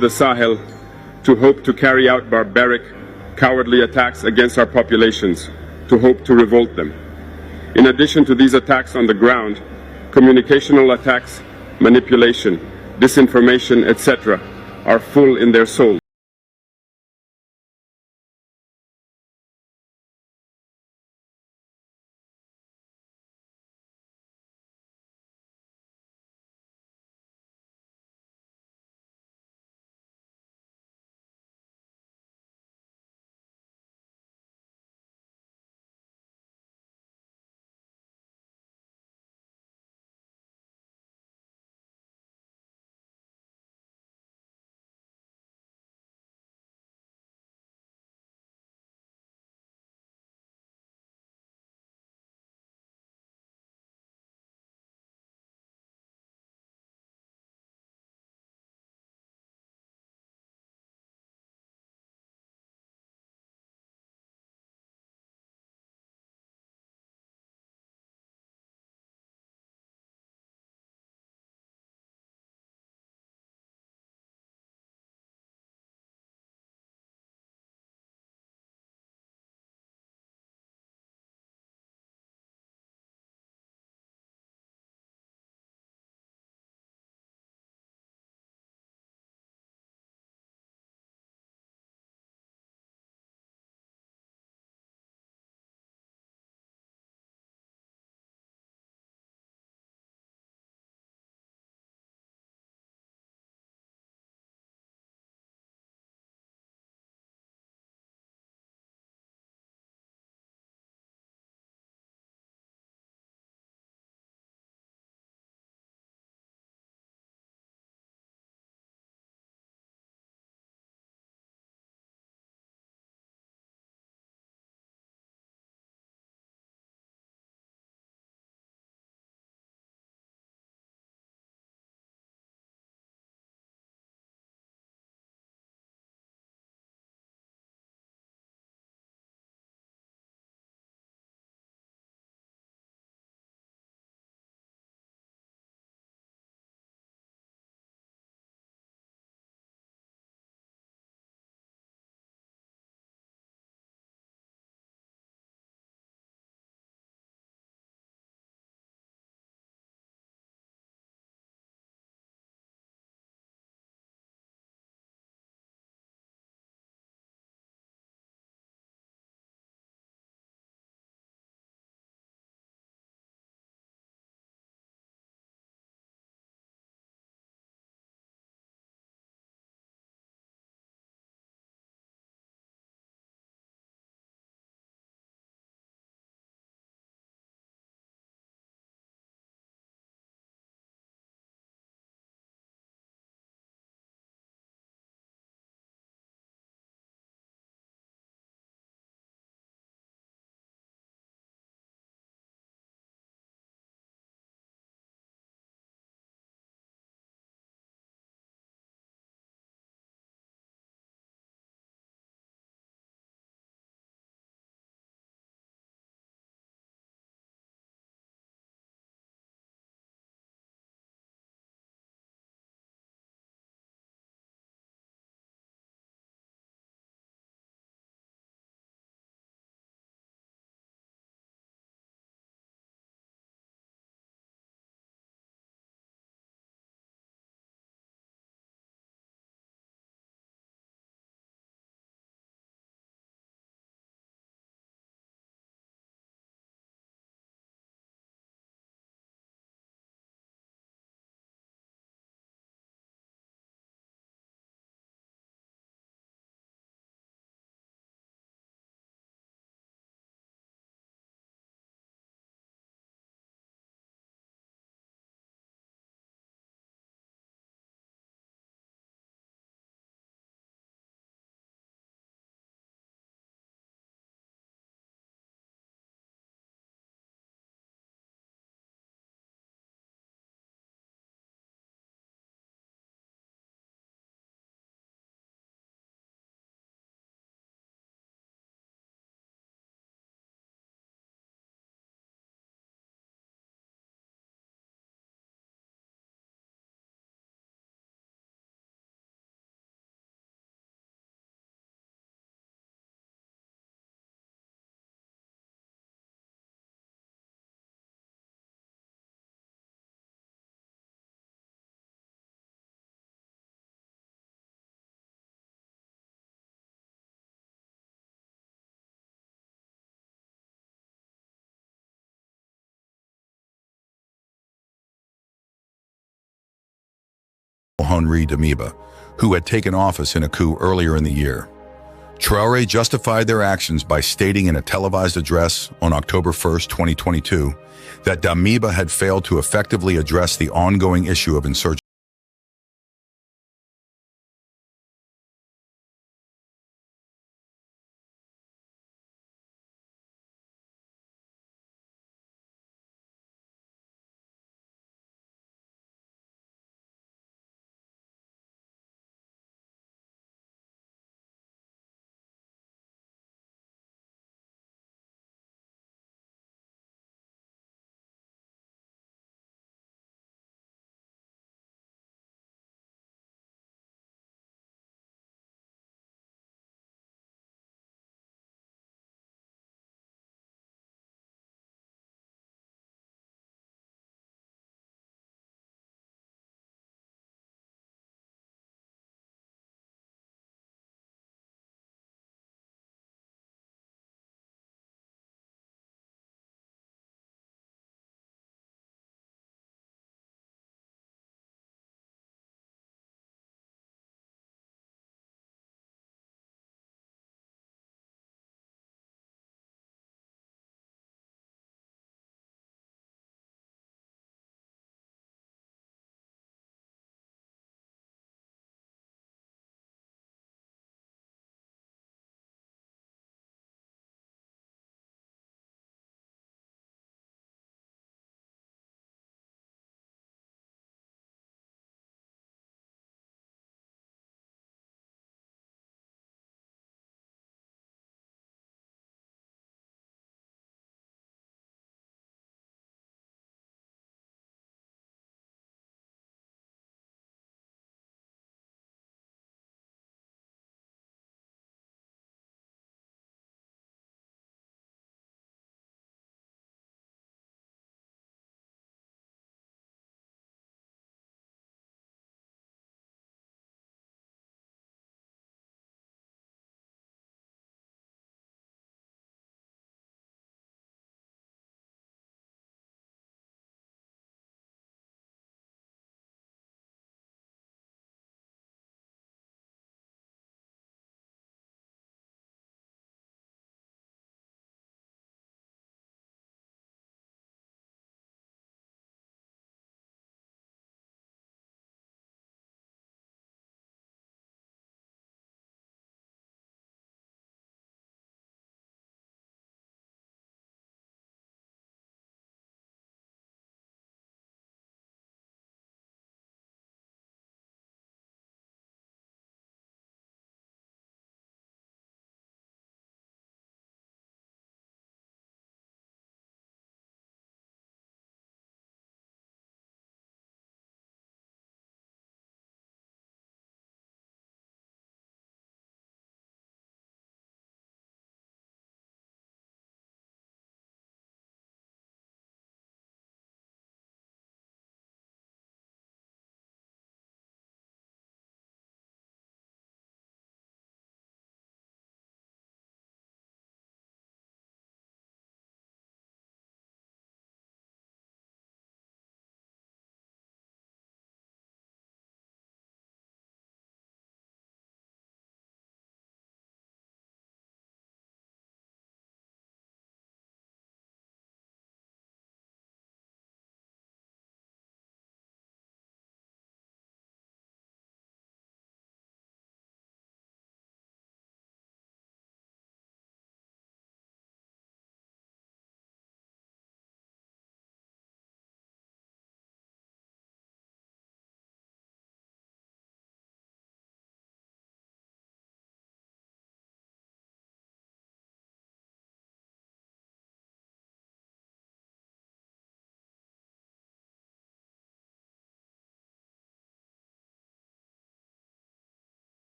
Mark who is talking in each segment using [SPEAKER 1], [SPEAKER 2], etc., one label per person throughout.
[SPEAKER 1] the Sahel to hope to carry out barbaric, cowardly attacks against our populations, to hope to revolt them. In addition to these attacks on the ground, communicational attacks, manipulation, disinformation, etc., are full in their souls.
[SPEAKER 2] Henri Damiba, who had taken office in a coup earlier in the year. Traoré justified their actions by stating in a televised address on October 1, 2022, that Damiba had failed to effectively address the ongoing issue of insurgency.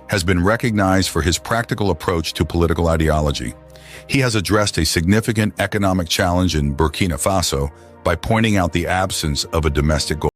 [SPEAKER 2] has been recognized for his practical approach to political ideology. He has addressed a significant economic challenge in Burkina Faso by pointing out the absence of a domestic goal.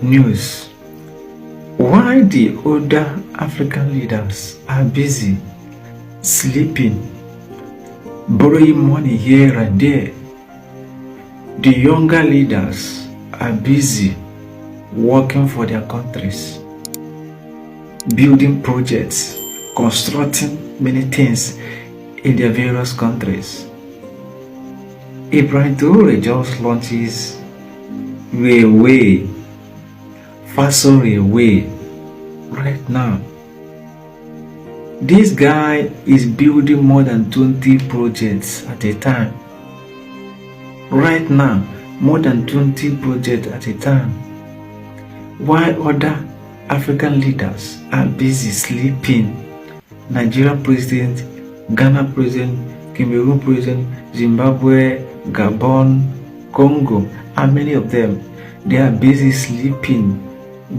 [SPEAKER 3] News. Why the older African leaders are busy sleeping, borrowing money here and there. The younger leaders are busy working for their countries, building projects, constructing many things in their various countries. Ibrahim Traore just launches railway, Faso railway right now. This guy is building more than 20 projects at a time. Right now, more than 20 projects at a time. While other African leaders are busy sleeping. Nigeria president, Ghana president, Cameroon president, Zimbabwe, Gabon, Congo, and many of them, they are busy sleeping,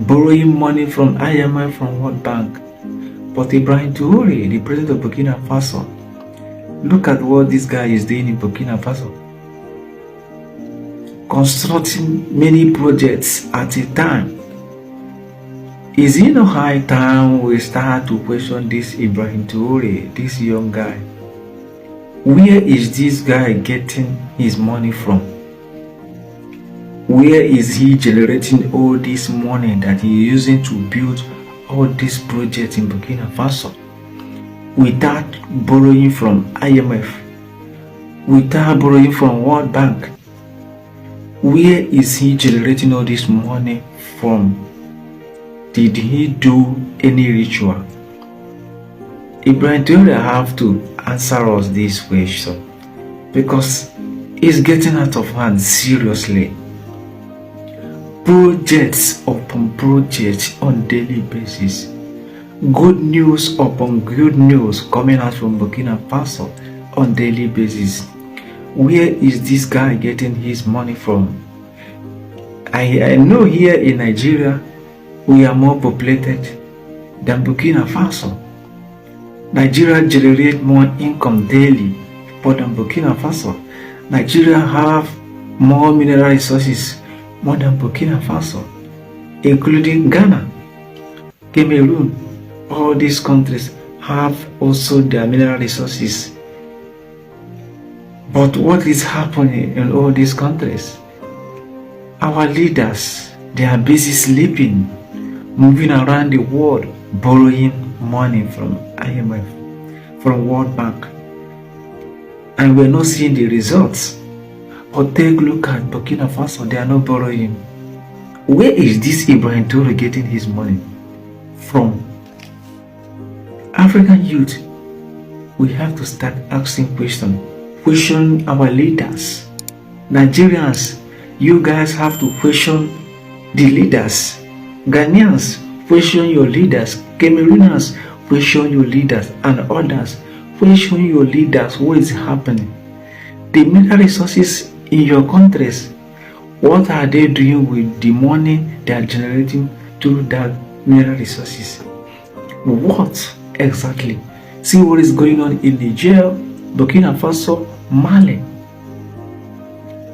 [SPEAKER 3] borrowing money from IMF, from World Bank. But Ibrahim Traore, the president of Burkina Faso, look at what this guy is doing in Burkina Faso. constructing many projects at a time. Is it not high time we start to question this Ibrahim Traore, this young guy? Where is this guy getting his money from? Where is he generating all this money that he is using to build all these projects in Burkina Faso without borrowing from IMF, without borrowing from World Bank? Where is he generating all this money from? Did he do any ritual? Ibrahim Traore have to answer us this question, because it's getting out of hand seriously. Projects upon projects on daily basis. Good news upon good news coming out from Burkina Faso on daily basis. Where is this guy getting his money from? I know here in Nigeria we are more populated than Burkina Faso. Nigeria generates more income daily more than Burkina Faso. Nigeria have more mineral resources more than Burkina Faso, including Ghana, Cameroon. All these countries have also their mineral resources. But what is happening in all these countries? Our leaders, they are busy sleeping, moving around the world, borrowing money from IMF, from World Bank. And we're not seeing the results. But take a look at Burkina Faso, they are not borrowing. Where is this Ibrahim Traore getting his money from? African youth, we have to start asking questions. Question our leaders. Nigerians, you guys have to question the leaders. Ghanaians, question your leaders. Cameroonians, question your leaders. And others, question your leaders. What is happening? The mineral resources in your countries, what are they doing with the money they are generating through that mineral resources? What exactly? See what is going on in Niger, Burkina Faso, Mali.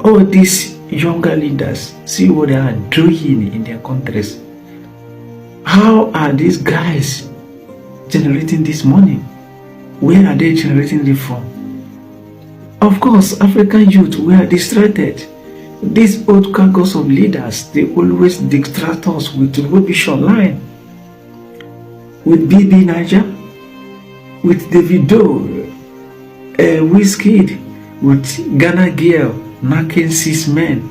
[SPEAKER 3] All these younger leaders, see what they are doing in their countries. How are these guys generating this money? Where are they generating it from? Of course, African youth, we are distracted. These old cargoes of leaders, they always distract us with rubbish online. With BB Niger, with Davido, Wizkid, with Ghana Girl, knocking 6 men.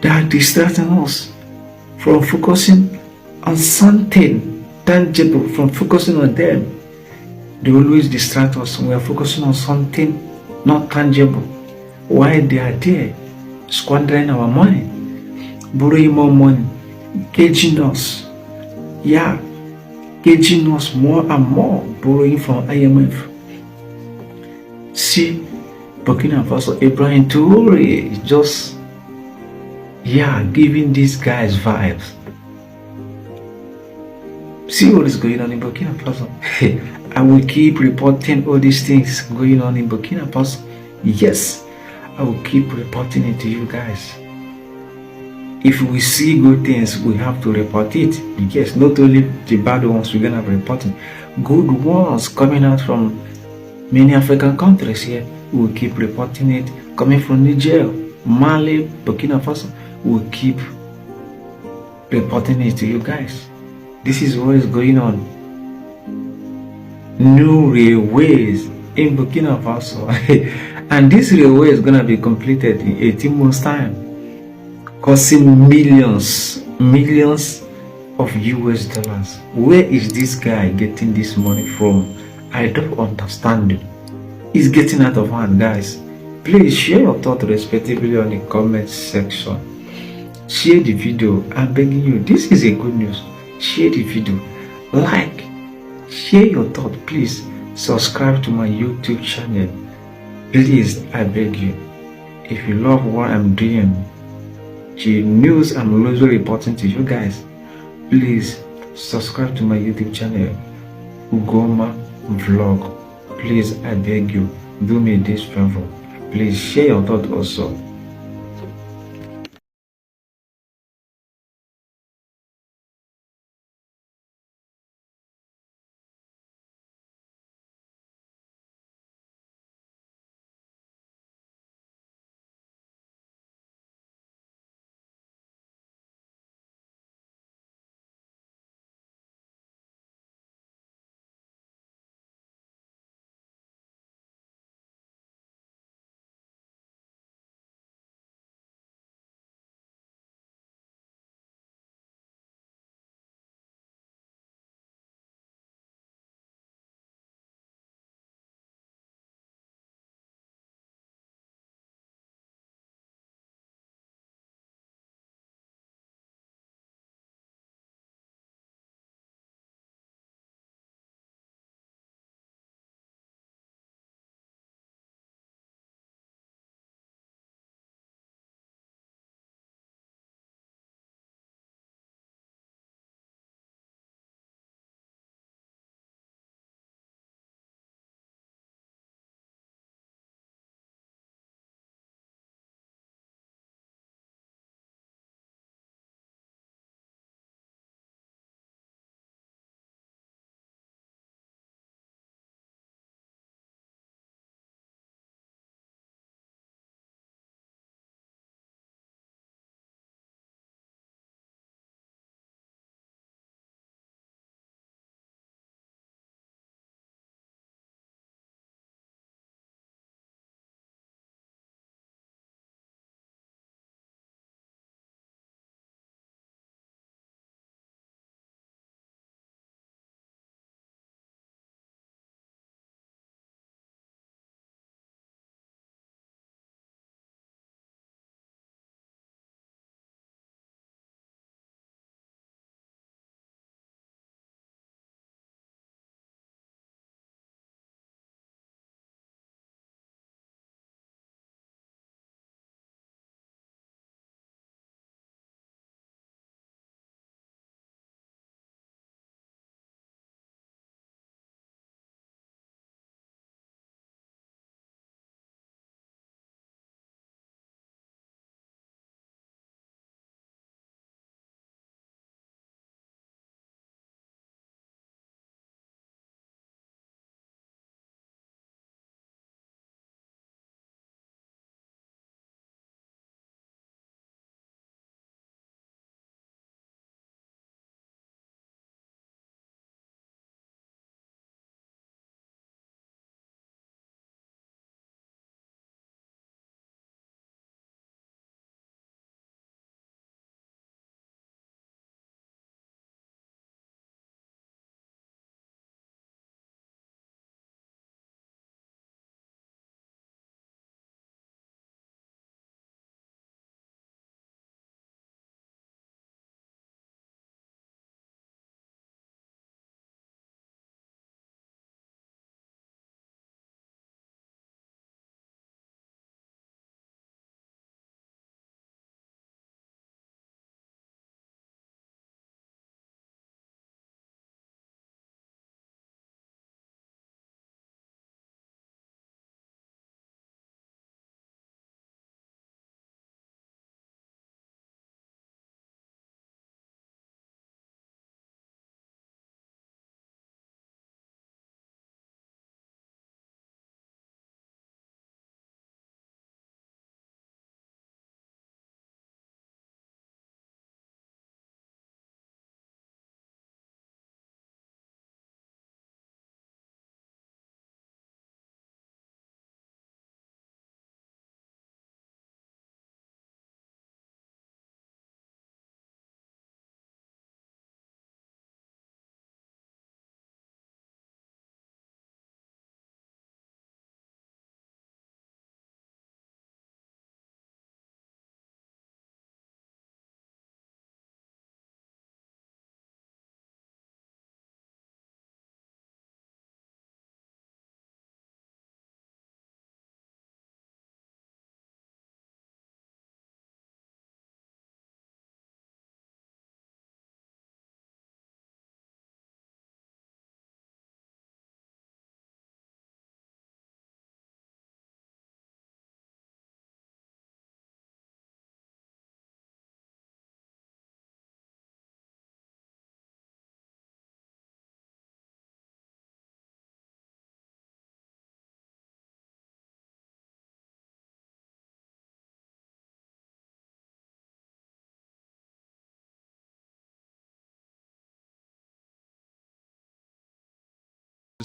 [SPEAKER 3] They are distracting us from focusing on something tangible, from focusing on them. They always distract us. We are focusing on something not tangible. Why they are there, squandering our money, borrowing more money, caging us. Yeah, caging us more and more, borrowing from IMF. See, Burkina Faso, Ibrahim Traore is just, giving these guys vibes. See what is going on in Burkina Faso. I will keep reporting all these things going on in Burkina Faso. Yes, I will keep reporting it to you guys. If we see good things, we have to report it. Yes, not only the bad ones we're gonna be reporting, good ones coming out from many African countries here, we will keep reporting it. Coming from Niger, Mali, Burkina Faso, we will keep reporting it to you guys. This is what is going on. New railways in Burkina Faso. And this railway is going to be completed in 18 months time, costing millions of US dollars. Where is this guy getting this money from? I don't understand it. It's getting out of hand, guys. Please share your thoughts respectively on the comment section. Share the video. I'm begging you, this is a good news. Share the video, like, share your thought. Please subscribe to my YouTube channel. Please, I beg you. If you love what I'm doing, the news I'm always reporting to you guys, please subscribe to my YouTube channel, Ugoma Vlog. Please, I beg you, do me this favor. Please share your thought also.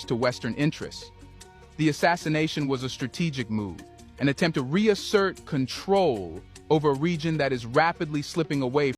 [SPEAKER 4] to Western interests. The assassination was a strategic move, an attempt to reassert control over a region that is rapidly slipping away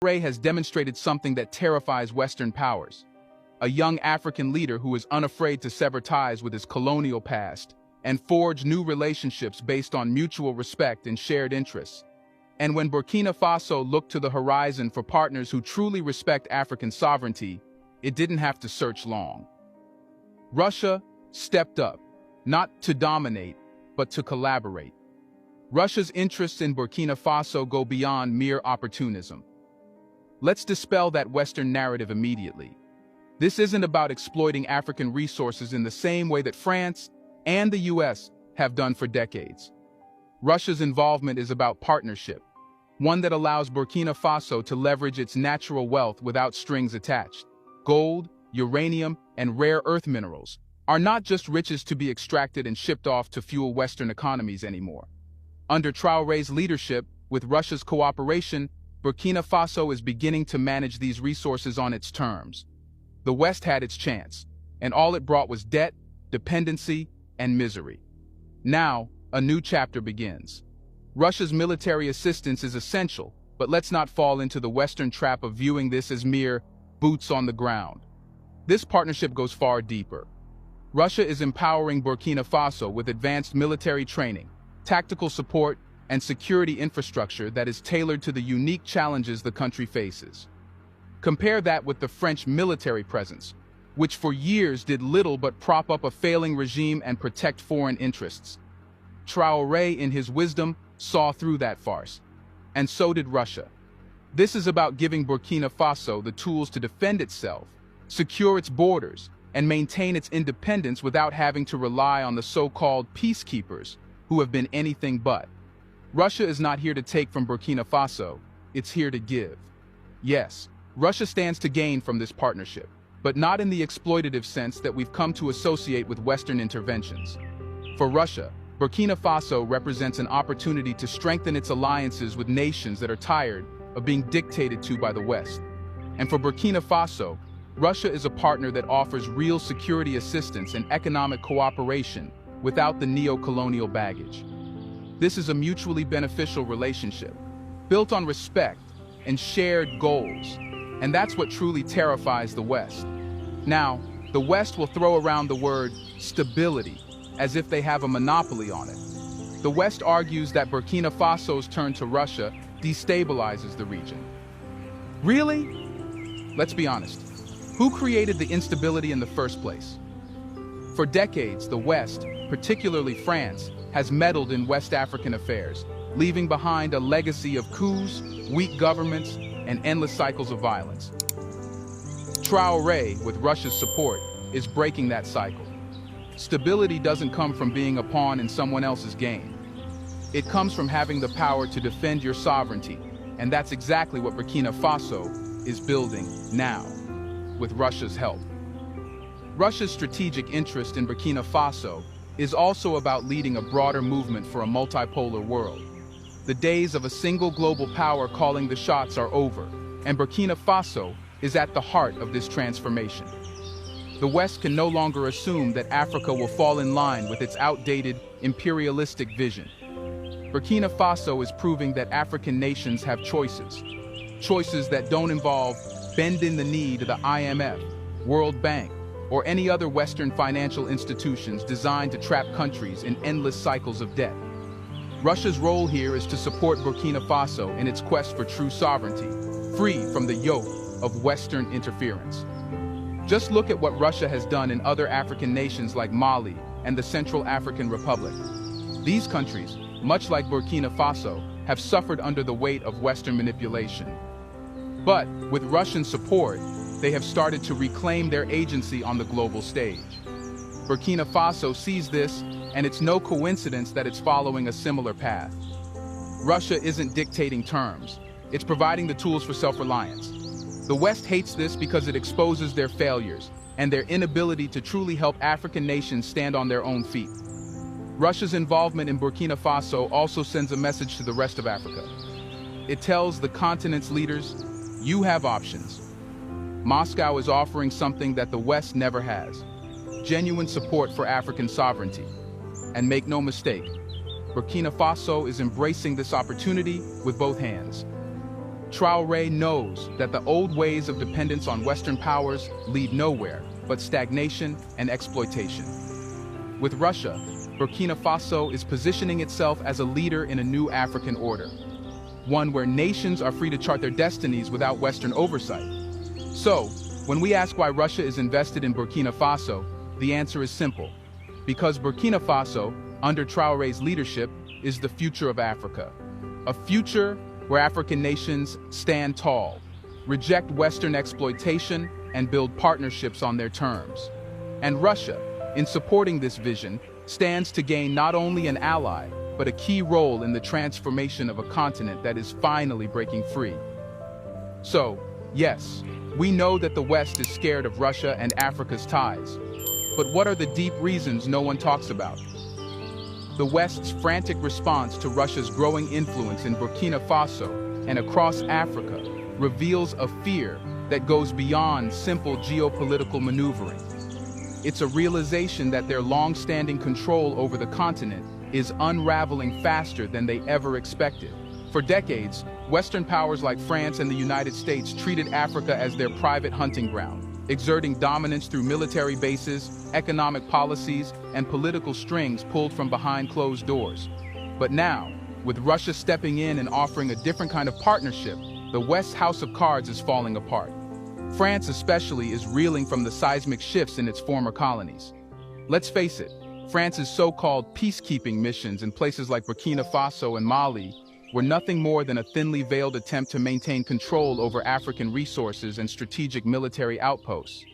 [SPEAKER 4] Traoré has demonstrated something that terrifies Western powers. A young African leader who is unafraid to sever ties with his colonial past and forge new relationships based on mutual respect and shared interests. And when Burkina Faso looked to the horizon for partners who truly respect African sovereignty, it didn't have to search long. Russia stepped up, not to dominate, but to collaborate. Russia's interests in Burkina Faso go beyond mere opportunism. Let's dispel that Western narrative immediately. This isn't about exploiting African resources in the same way that France and the US have done for decades. Russia's involvement is about partnership, one that allows Burkina Faso to leverage its natural wealth without strings attached. Gold, uranium, and rare earth minerals are not just riches to be extracted and shipped off to fuel Western economies anymore. Under Traoré's leadership, with Russia's cooperation, Burkina Faso is beginning to manage these resources on its terms. The West had its chance, and all it brought was debt, dependency, and misery. Now, a new chapter begins. Russia's military assistance is essential, but let's not fall into the Western trap of viewing this as mere boots on the ground. This partnership goes far deeper. Russia is empowering Burkina Faso with advanced military training, tactical support, and security infrastructure that is tailored to the unique challenges the country faces. Compare that with the French military presence, which for years did little but prop up a failing regime and protect foreign interests. Traoré, in his wisdom, saw through that farce. And so did Russia. This is about giving Burkina Faso the tools to defend itself, secure its borders, and maintain its independence without having to rely on the so-called peacekeepers who have been anything but. Russia is not here to take from Burkina Faso, it's here to give. Yes, Russia stands to gain from this partnership, but not in the exploitative sense that we've come to associate with Western interventions. For Russia, Burkina Faso represents an opportunity to strengthen its alliances with nations that are tired of being dictated to by the West. And for Burkina Faso, Russia is a partner that offers real security assistance and economic cooperation without the neo-colonial baggage. This is a mutually beneficial relationship, built on respect and shared goals, and that's what truly terrifies the West. Now, the West will throw around the word stability as if they have a monopoly on it. The West argues that Burkina Faso's turn to Russia destabilizes the region. Really? Let's be honest. Who created the instability in the first place? For decades, the West, particularly France, has meddled in West African affairs, leaving behind a legacy of coups, weak governments, and endless cycles of violence. Traoré, with Russia's support, is breaking that cycle. Stability doesn't come from being a pawn in someone else's game. It comes from having the power to defend your sovereignty, and that's exactly what Burkina Faso is building now, with Russia's help. Russia's strategic interest in Burkina Faso is also about leading a broader movement for a multipolar world. The days of a single global power calling the shots are over, and Burkina Faso is at the heart of this transformation. The West can no longer assume that Africa will fall in line with its outdated, imperialistic vision. Burkina Faso is proving that African nations have choices. Choices that don't involve bending the knee to the IMF, World Bank, or any other Western financial institutions designed to trap countries in endless cycles of debt. Russia's role here is to support Burkina Faso in its quest for true sovereignty, free from the yoke of Western interference. Just look at what Russia has done in other African nations like Mali and the Central African Republic. These countries, much like Burkina Faso, have suffered under the weight of Western manipulation. But with Russian support, they have started to reclaim their agency on the global stage. Burkina Faso sees this, and it's no coincidence that it's following a similar path. Russia isn't dictating terms, it's providing the tools for self-reliance. The West hates this because it exposes their failures and their inability to truly help African nations stand on their own feet. Russia's involvement in Burkina Faso also sends a message to the rest of Africa. It tells the continent's leaders, you have options. Moscow is offering something that the West never has: genuine support for African sovereignty. And make no mistake, Burkina Faso is embracing this opportunity with both hands. Traoré knows that the old ways of dependence on Western powers lead nowhere but stagnation and exploitation. With Russia, Burkina Faso is positioning itself as a leader in a new African order, one where nations are free to chart their destinies without Western oversight. So, when we ask why Russia is invested in Burkina Faso, the answer is simple. Because Burkina Faso, under Traoré's leadership, is the future of Africa. A future where African nations stand tall, reject Western exploitation, and build partnerships on their terms. And Russia, in supporting this vision, stands to gain not only an ally, but a key role in the transformation of a continent that is finally breaking free. So, yes, we know that the West is scared of Russia and Africa's ties. But what are the deep reasons no one talks about? The West's frantic response to Russia's growing influence in Burkina Faso and across Africa reveals a fear that goes beyond simple geopolitical maneuvering. It's a realization that their long-standing control over the continent is unraveling faster than they ever expected. For decades, Western powers like France and the United States treated Africa as their private hunting ground, exerting dominance through military bases, economic policies, and political strings pulled from behind closed doors. But now, with Russia stepping in and offering a different kind of partnership, the West's house of cards is falling apart. France especially is reeling from the seismic shifts in its former colonies. Let's face it, France's so-called peacekeeping missions in places like Burkina Faso and Mali were nothing more than a thinly veiled attempt to maintain control over African resources and strategic military outposts.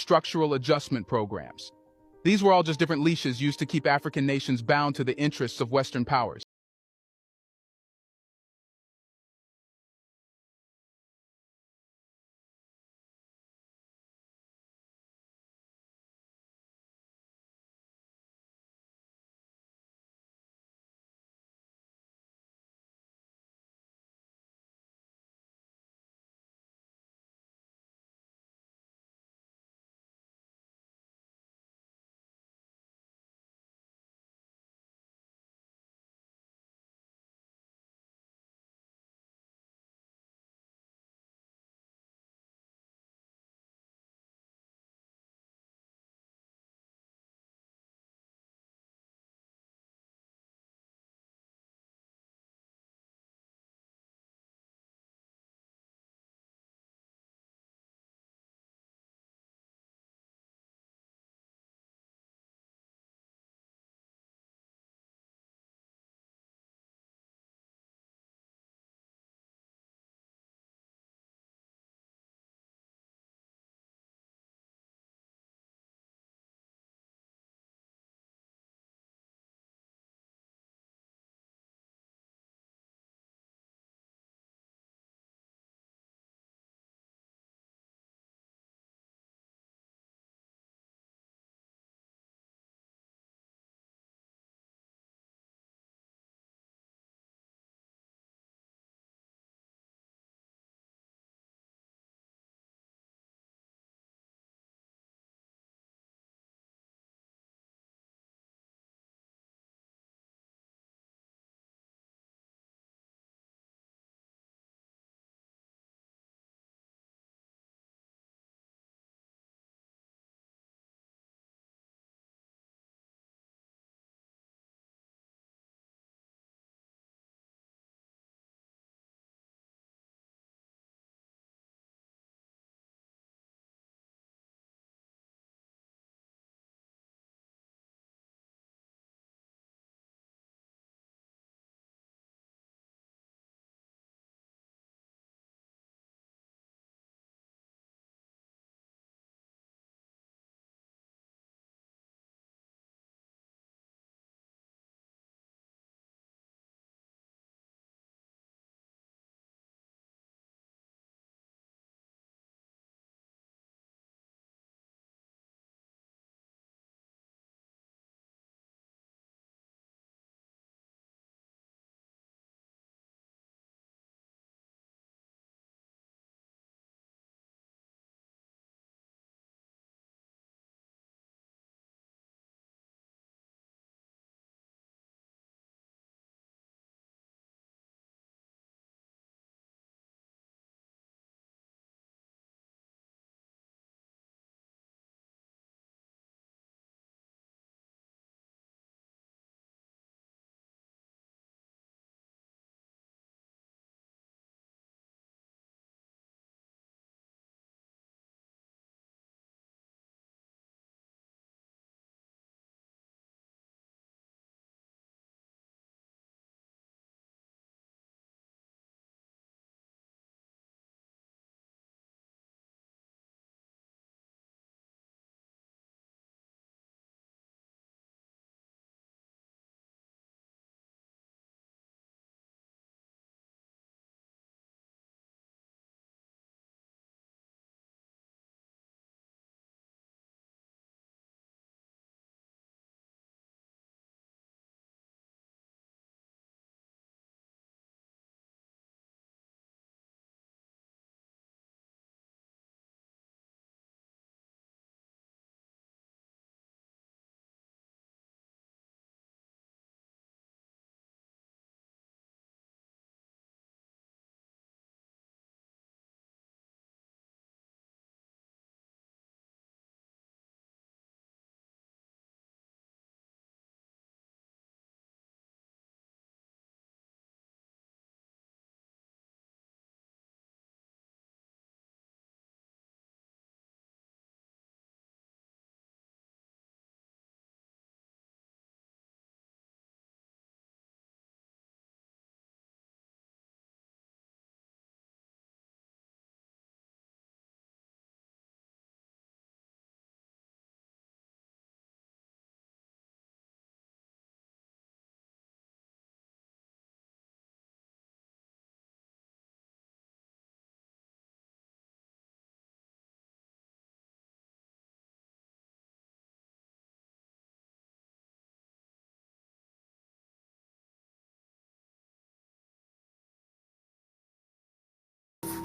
[SPEAKER 4] structural adjustment programs. These were all just different leashes used to keep African nations bound to the interests of Western powers.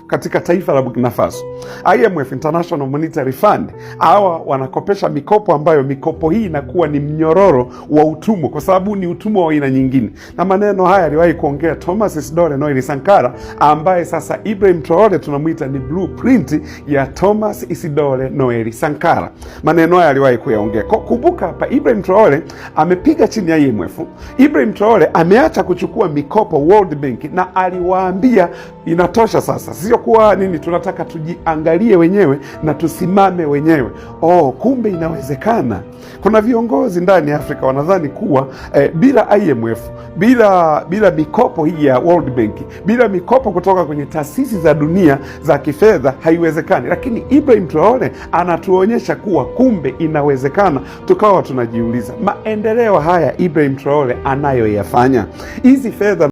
[SPEAKER 5] katika taifa la Burkina Faso. IMF, International Monetary Fund, hawa wanakopesha mikopo ambayo mikopo hii inakuwa ni mnyororo wa utumwa, kwa sababu ni utumwa wa aina nyingine. Na maneno haya aliwahi kuongea Thomas Isidore Noel Sankara, ambaye sasa Ibrahim Traore tunamwita ni blueprint ya Thomas Isidore Noel Sankara. Maneno haya aliwahi kuyaongea. Kumbuka hapa Ibrahim Traore amepiga chini ya IMF. Ibrahim Traore ameacha kuchukua mikopo World Bank, na aliwaambia inatosha sasa, sio kuwa nini, tunataka tujiangalie wenyewe na tusimame wenyewe. Kumbe inawezekana. Kuna viongozi ndani ya Afrika wanadhani kuwa bila IMF, bila mikopo hii ya World Bank, bila mikopo kutoka kwenye taasisi za dunia za kifedha haiwezekani. Lakini Ibrahim Traore anatuonyesha kuwa kumbe inawezekana. Tukawa tunajiuliza maendeleo haya Ibrahim Traore anayoyafanya, hizi fedha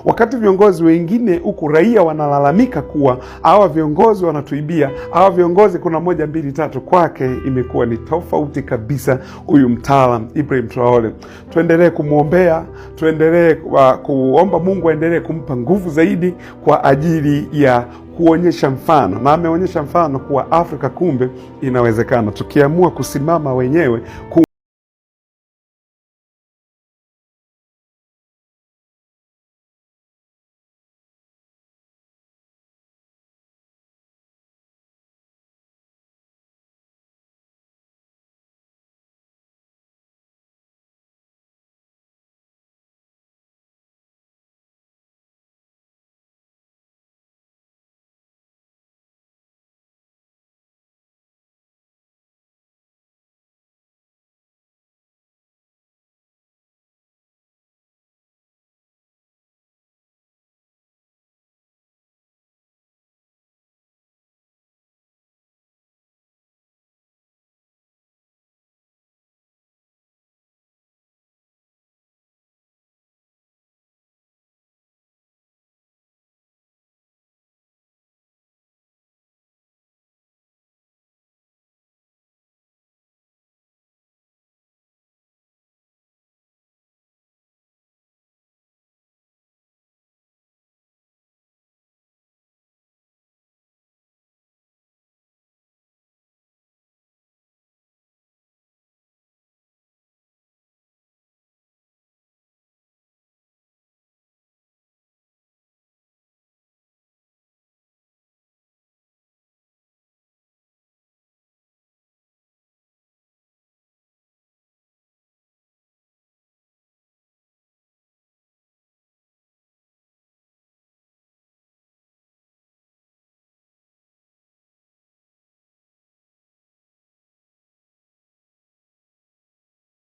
[SPEAKER 5] Wakati viongozi wengine huku raia wanalalamika kuwa hawa viongozi wanatuibia, hawa viongozi kuna 1, 2, 3, kwake imekuwa ni tofauti kabisa. Huyu mtaalam Ibrahim Traore, tuendelee kumwombea, tuendelee kuomba Mungu aendelee kumpa nguvu zaidi kwa ajili ya kuonyesha mfano, na ameonyesha mfano kuwa Afrika kumbe inawezekana tukiamua kusimama wenyewe